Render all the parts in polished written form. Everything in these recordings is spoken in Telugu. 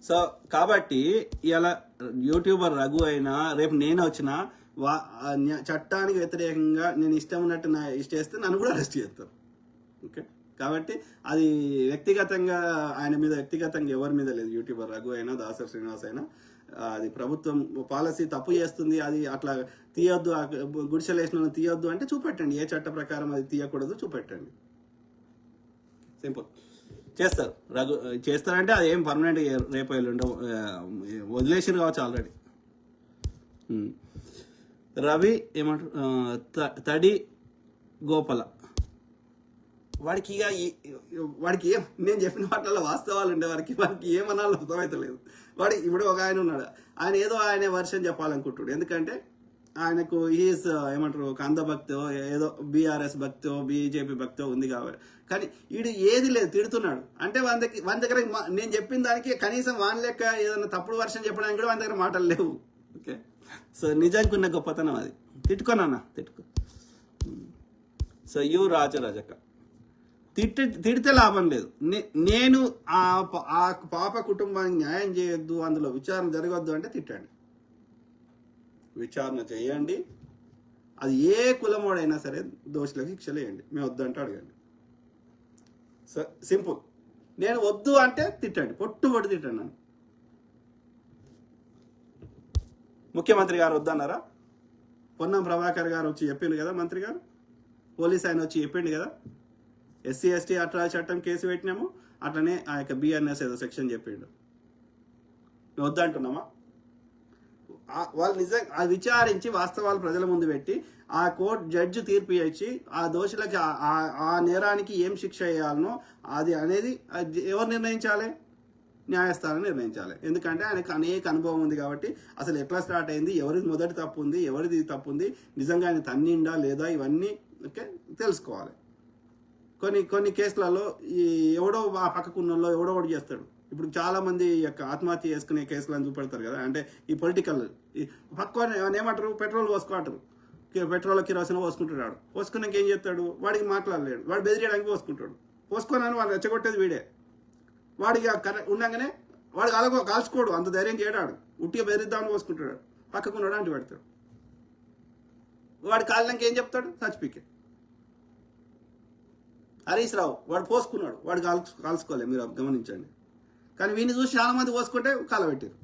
సో కాబట్టి ఇలా యూట్యూబర్ రఘు అయినా రేపు నేను వచ్చినా చట్టానికి వ్యతిరేకంగా నేను ఇష్టం ఉన్నట్టు చేస్తే నన్ను కూడా అరెస్ట్ చేస్తారు. ఓకే, కాబట్టి అది వ్యక్తిగతంగా ఆయన మీద వ్యక్తిగతంగా ఎవరి మీద లేదు. యూట్యూబర్ రఘు అయినా దాసరి శ్రీనివాస్ అయినా అది ప్రభుత్వం పాలసీ తప్పు చేస్తుంది, అది అట్లా తీయొద్దు, గుడిసెలేసిన తీయొద్దు అంటే చూపెట్టండి, ఏ చట్ట ప్రకారం అది తీయకూడదు చూపెట్టండి. సింపుల్. చేస్తారు రఘు, చేస్తారంటే అది ఏం పర్మనెంట్ రేపు ఎల్లుండో వదిలేసారు కావచ్చు ఆల్రెడీ. రవి ఏమంటారు, తడి గోపాల వాడికి ఏం నేను చెప్పిన వాటిలో వాస్తవాలు ఉండే వాడికి ఏమనాలో అర్థమవుతలేదు. వాడు ఇప్పుడు ఒక ఆయన ఉన్నాడు, ఆయన ఏదో ఆయన వర్షన్ చెప్పాలనుకుంటున్నాడు. ఎందుకంటే ఆయనకు ఈజ్ ఏమంటారు కంద భక్తో ఏదో బీఆర్ఎస్ భక్తో బీజేపీ భక్తో ఉంది కాబట్టి, కానీ వీడు ఏది లేదు తిడుతున్నాడు అంటే వాని దగ్గర నేను చెప్పిన దానికి కనీసం వాని లెక్క ఏదైనా తప్పుడు వర్షం చెప్పడానికి కూడా వాని దగ్గర మాటలు లేవు. ఓకే, సో నిజానికి ఉన్న గొప్పతనం అది. తిట్టుకోనన్నా తిట్టుకో. సో రాజక్క తిడితే లాభం లేదు. నేను ఆ పాప కుటుంబానికి న్యాయం చేయొద్దు, అందులో విచారణ జరగొద్దు అంటే తిట్టండి, విచారణ చేయండి. అది ఏ కులమోడైనా సరే దోషులకు శిక్షలు వేయండి. మేము వద్దంటే అడగండి. So simple. నేను వద్దు అంటే తిట్టండి, పొట్టు తిట్టండి నన్ను. ముఖ్యమంత్రి గారు వద్దన్నారా? పొన్నం ప్రభాకర్ గారు వచ్చి చెప్పిండు కదా, మంత్రి గారు పోలీస్ ఆయన వచ్చి చెప్పిండు కదా, ఎస్సీ ఎస్టీ అట్లా చట్టం కేసు పెట్టినాము, అట్లనే ఆ యొక్క బిఎన్ఎస్ ఏదో సెక్షన్ చెప్పిండు. మేము వద్దంటున్నామా? వాళ్ళు నిజంగా అది విచారించి వాస్తవాలు ప్రజల ముందు పెట్టి ఆ కోర్టు జడ్జి తీర్పు ఇచ్చి ఆ దోషులకి ఆ నేరానికి ఏం శిక్ష వేయాలనో అది అనేది ఎవరు నిర్ణయించాలి? న్యాయస్థానం నిర్ణయించాలి. ఎందుకంటే ఆయనకు అనేక అనుభవం ఉంది కాబట్టి అసలు ఎట్లా స్టార్ట్ అయింది, ఎవరిది మొదటి తప్పు ఉంది, ఎవరిది తప్పు ఉంది, నిజంగా ఆయన తన్నిండా లేదా, ఇవన్నీ ఓకే తెలుసుకోవాలి. కొన్ని కేసులలో ఈ ఎవడో ఆ పక్కకున్నలో ఎవడో ఒకటి చేస్తాడు. ఇప్పుడు చాలా మంది యొక్క ఆత్మహత్య చేసుకునే కేసులను చూపెడతారు కదా, అంటే ఈ పొలిటికల్ పక్క ఏమంటారు, పెట్రోల్ పోసుకోంటారు, పెట్రోల్ కిరోసిన్ పోసుకుంటాడు. పోసుకున్నాక ఏం చేస్తాడు, వాడికి మాట్లాడలేడు, వాడు బెదిరియడానికి పోసుకుంటాడు. పోసుకున్నాను వాడు రెచ్చగొట్టేది వీడే. వాడికి ఉండగానే వాడు కాల్చుకోడు, అంత ధైర్యం చేయడాడు, ఉట్టిగా బెదిరిద్దామని పోసుకుంటాడు, పక్కకున్నాడు అంటే పెడతాడు. వాడు కాలినాక ఏం చెప్తాడు, చచ్చిపోయి. హరీష్ రావు వాడు పోసుకున్నాడు, వాడు కాల్చుకోలేదు, మీరు గమనించండి. కానీ వీడిని చూసి చాలా మంది పోసుకుంటే కాలబెట్టారు.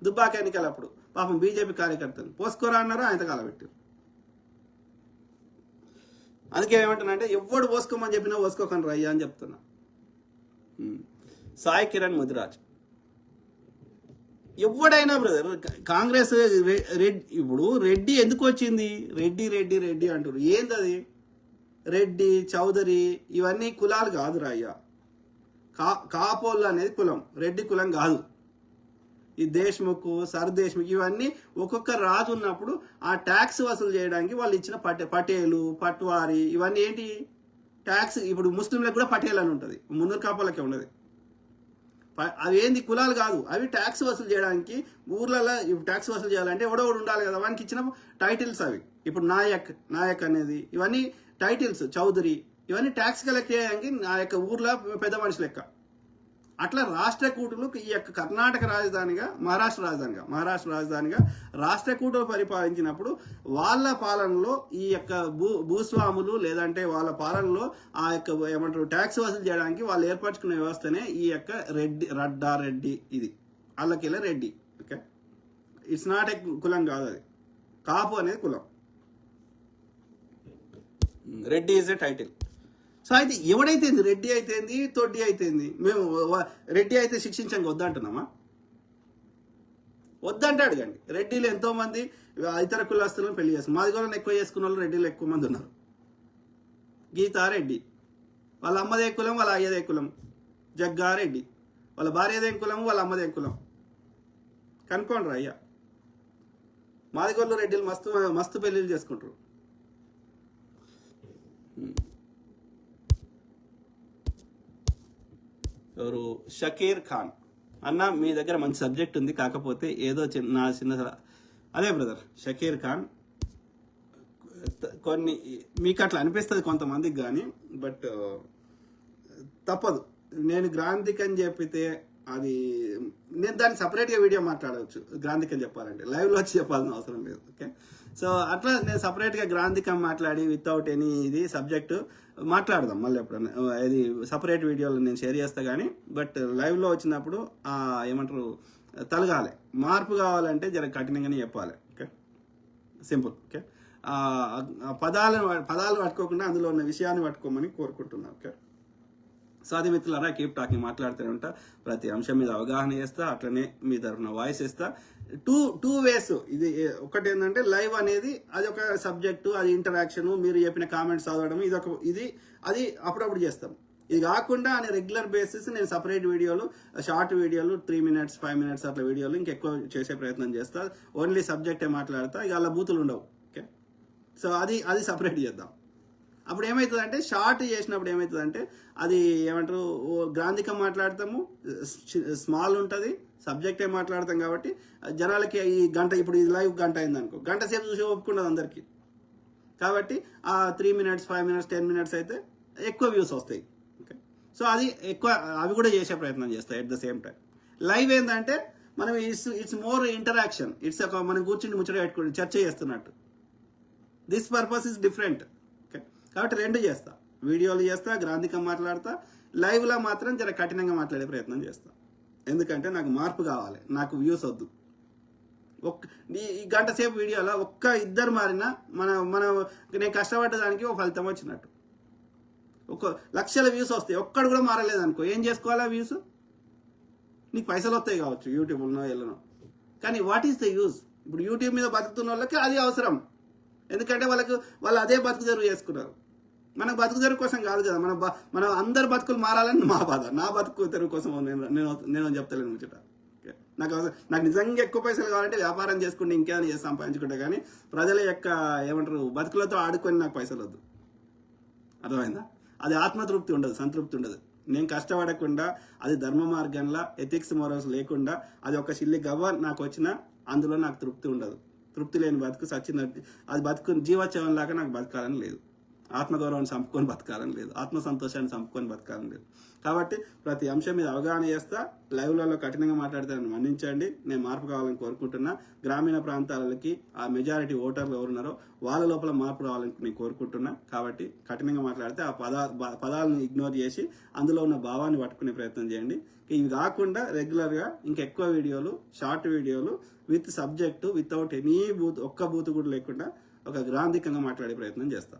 దుబ్బాక ఎన్నికలు అప్పుడు పాపం బీజేపీ కార్యకర్తలు పోసుకోరా అన్నారు, ఆయనతో కాలబెట్టారు. అందుకే ఏమంటున్నా, ఎవడు పోసుకోమని చెప్పినా పోసుకోకండి రయ్యా అని చెప్తున్నా. సాయి కిరణ్ ముదిరాజ్ ఎవడైనా బ్రదర్ కాంగ్రెస్ ఇప్పుడు రెడ్డి ఎందుకు వచ్చింది, రెడ్డి రెడ్డి రెడ్డి అంటారు. ఏంది అది? రెడ్డి చౌదరి ఇవన్నీ కులాలు కాదు రాయ్యా. కాపోళ్ళు అనేది కులం, రెడ్డి కులం కాదు. ఈ దేశ్ముఖ్ సర్దేశ్ముఖ్ ఇవన్నీ ఒక్కొక్క రాజు ఉన్నప్పుడు ఆ ట్యాక్స్ వసూలు చేయడానికి వాళ్ళు ఇచ్చిన పటేలు పట్వారి ఇవన్నీ ఏంటి ట్యాక్స్. ఇప్పుడు ముస్లింలకు కూడా పటేల్ అని ఉంటుంది, మున్నూరు కాపాలకే ఉండదు. అవి ఏంది కులాలు కాదు, అవి ట్యాక్స్ వసూలు చేయడానికి ఊర్లలో ట్యాక్స్ వసూలు చేయాలంటే ఎవడో ఉండాలి కదా, వానికి ఇచ్చిన టైటిల్స్ అవి. ఇప్పుడు నాయక్ అనేది ఇవన్నీ టైటిల్స్, చౌదరి ఇవన్నీ ట్యాక్స్ కలెక్ట్ చేయడానికి ఆ యొక్క ఊర్లో పెద్ద మనిషి లెక్క. అట్లా రాష్ట్ర కూటులు ఈ యొక్క కర్ణాటక రాజధానిగా మహారాష్ట్ర రాజధానిగా రాష్ట్ర కూటులు పరిపాలించినప్పుడు వాళ్ళ పాలనలో ఈ యొక్క భూస్వాములు లేదంటే వాళ్ళ పాలనలో ఆ యొక్క ఏమంటారు ట్యాక్స్ వసూలు చేయడానికి వాళ్ళు ఏర్పరచుకునే వ్యవస్థనే ఈ యొక్క రెడ్డి ఇది వాళ్ళకెళ్ళే Reddy. Okay, it's not a కులం కాదు, అది కాపు అనేది కులం. Reddy is a title. So అయితే ఎవడైతే రెడ్డి అయితేంది తొడ్డి అయితేంది, మేము రెడ్డి అయితే శిక్షించండి వద్దంటున్నామా? వద్దంటే అడగండి. రెడ్డిలు ఎంతో మంది ఇతర కులస్తులను పెళ్లి చేస్తారు. మాది కూడా ఎక్కువ చేసుకున్న వాళ్ళు రెడ్డిలు ఎక్కువ మంది ఉన్నారు. గీతారెడ్డి వాళ్ళ అమ్మదే కులం, వాళ్ళ అయ్యదే కులం. జగ్గారెడ్డి వాళ్ళ భార్యదే కులం, వాళ్ళ అమ్మదే కులం. కనుక్కోండి రా అయ్యా. మాదిగోళ్ళు రెడ్డిలు మస్తు పెళ్లిళ్ళు చేసుకుంటారు. ఎవరు షకీర్ ఖాన్ అన్న, మీ దగ్గర మంచి సబ్జెక్ట్ ఉంది, కాకపోతే ఏదో చిన్న అదే బ్రదర్ షకీర్ ఖాన్. కొన్ని మీకు అట్లా అనిపిస్తుంది కొంతమందికి కానీ, బట్ తప్పదు. నేను గ్రాంధిక్ అని చెప్పితే అది నేను దాన్ని సపరేట్గా వీడియో మాట్లాడవచ్చు. గ్రాంధికం చెప్పాలంటే లైవ్లో వచ్చి చెప్పాల్సిన అవసరం లేదు. ఓకే, సో అట్లా నేను సపరేట్గా గ్రాంధికం మాట్లాడి వితౌట్ ఎనీ ఇది సబ్జెక్టు మాట్లాడదాం మళ్ళీ ఎప్పుడన్నా. ఇది సపరేట్ వీడియోలో నేను షేర్ చేస్తా కానీ, బట్ లైవ్లో వచ్చినప్పుడు ఏమంటారు తలగాలి, మార్పు కావాలంటే జర కఠినంగానే చెప్పాలి. Okay, simple. ఓకే, పదాలు పట్టుకోకుండా అందులో ఉన్న విషయాన్ని పట్టుకోమని కోరుకుంటున్నాను. ఓకే, సో అది మిత్రులారా, కీప్ టాకింగ్ మాట్లాడుతూనే ఉంటా, ప్రతి అంశం మీద అవగాహన చేస్తా, అట్లనే మీ తరఫున వాయిస్ ఇస్తా. Two ways. ఇది ఒకటి ఏంటంటే లైవ్ అనేది అది ఒక సబ్జెక్టు, అది ఇంటరాక్షన్, మీరు చెప్పిన కామెంట్స్ చదవడం, అది అప్పుడప్పుడు చేస్తాం. ఇది కాకుండా అని రెగ్యులర్ బేసిస్ నేను సపరేట్ వీడియోలు, షార్ట్ వీడియోలు 3 minutes 5 minutes అట్లా వీడియోలు ఇంకెక్కువ చేసే ప్రయత్నం చేస్తా. ఓన్లీ సబ్జెక్టే మాట్లాడతా, ఇక అలా బూతులు ఉండవు. ఓకే, సో అది సపరేట్ చేద్దాం. అప్పుడు ఏమవుతుందంటే షార్ట్ చేసినప్పుడు ఏమవుతుందంటే అది ఏమంటారు గ్రాంధికం మాట్లాడతాము, స్మాల్ ఉంటుంది, సబ్జెక్టే మాట్లాడతాం కాబట్టి జనాలకి ఈ గంట, ఇప్పుడు ఇది లైవ్ గంట అయింది అనుకో, గంట సేపు చూసి ఒప్పుకున్నది అందరికీ. కాబట్టి ఆ 3 minutes 5 minutes 10 minutes అయితే ఎక్కువ వ్యూస్ వస్తాయి. ఓకే, సో అది ఎక్కువ, అవి కూడా చేసే ప్రయత్నం చేస్తాయి. At the same time live ఏంటంటే మనం ఇట్స్ మోర్ ఇంటరాక్షన్, ఇట్స్ ఒక మనం కూర్చుని ముచ్చట పెట్టుకుని చర్చ చేస్తున్నట్టు. This purpose is different. కాబట్టి రెండు చేస్తా, వీడియోలు చేస్తా, గ్రాంధికం మాట్లాడతా, లైవ్లో మాత్రం జర కఠినంగా మాట్లాడే ప్రయత్నం చేస్తా. ఎందుకంటే నాకు మార్పు కావాలి, నాకు వ్యూస్ వద్దు. ఈ గంట సేపు వీడియోలో ఇద్దరు మారినా నేను కష్టపడ్డ దానికి ఒక ఫలితం వచ్చినట్టు. 1,00,000 వ్యూస్ వస్తాయి, ఒక్కడు కూడా మారలేదు అనుకో, ఏం చేసుకోవాలా వ్యూస్? నీకు పైసలు వస్తాయి కావచ్చు యూట్యూబ్లో వెళ్ళను, కానీ వాట్ ఈస్ ద యూజ్? ఇప్పుడు యూట్యూబ్ మీద బతుకుతున్న వాళ్ళకి అది అవసరం. ఎందుకంటే వాళ్ళు అదే బతుకు తెరువు చేసుకున్నారు. మనకు బతుకు తెరువు కోసం కాదు కదా, మన అందరు బతుకులు మారాలని మా బాధ. నా బతుకు తెరువు కోసం నేను చెప్తలేను ముచ్చట. నాకు నిజంగా ఎక్కువ పైసలు కావాలంటే వ్యాపారం చేసుకుంటే ఇంకేమైనా చేసి సంపాదించుకుంటే, కానీ ప్రజల యొక్క ఏమంటారు బతుకులతో ఆడుకొని నాకు పైసలు వద్దు. అర్థమైందా? అది ఆత్మతృప్తి ఉండదు, సంతృప్తి ఉండదు. నేను కష్టపడకుండా, అది ధర్మ మార్గంలో ఎథిక్స్ మోరల్స్ లేకుండా అది ఒక చిల్లి గవ్వ నాకు వచ్చినా అందులో నాకు తృప్తి ఉండదు. తృప్తి లేని బతుకు సచ్చినట్టు, అది బతుకు జీవోత్సవం లాగా నాకు బతకాలని లేదు. ఆత్మగౌరవాన్ని చంపుకొని బతకాలని లేదు, ఆత్మ సంతోషాన్ని చంపుకొని బతకాలని లేదు. కాబట్టి ప్రతి అంశం మీద అవగాహన చేస్తా, లైవ్లలో కఠినంగా మాట్లాడితే మన్నించండి. నేను మార్పు కావాలని కోరుకుంటున్నా. గ్రామీణ ప్రాంతాలకి ఆ మెజారిటీ ఓటర్లు ఎవరున్నారో వాళ్ళ లోపల మార్పు రావాలని నేను కోరుకుంటున్నా. కాబట్టి కఠినంగా మాట్లాడితే ఆ పదాలను ఇగ్నోర్ చేసి అందులో ఉన్న భావాన్ని పట్టుకునే ప్రయత్నం చేయండి. ఇవి కాకుండా రెగ్యులర్గా ఇంకెక్కువ వీడియోలు, షార్ట్ వీడియోలు విత్ సబ్జెక్టు, వితౌట్ ఎనీ ఒక్క బూత్ కూడా లేకుండా ఒక గ్రాంధికంగా మాట్లాడే ప్రయత్నం చేస్తా.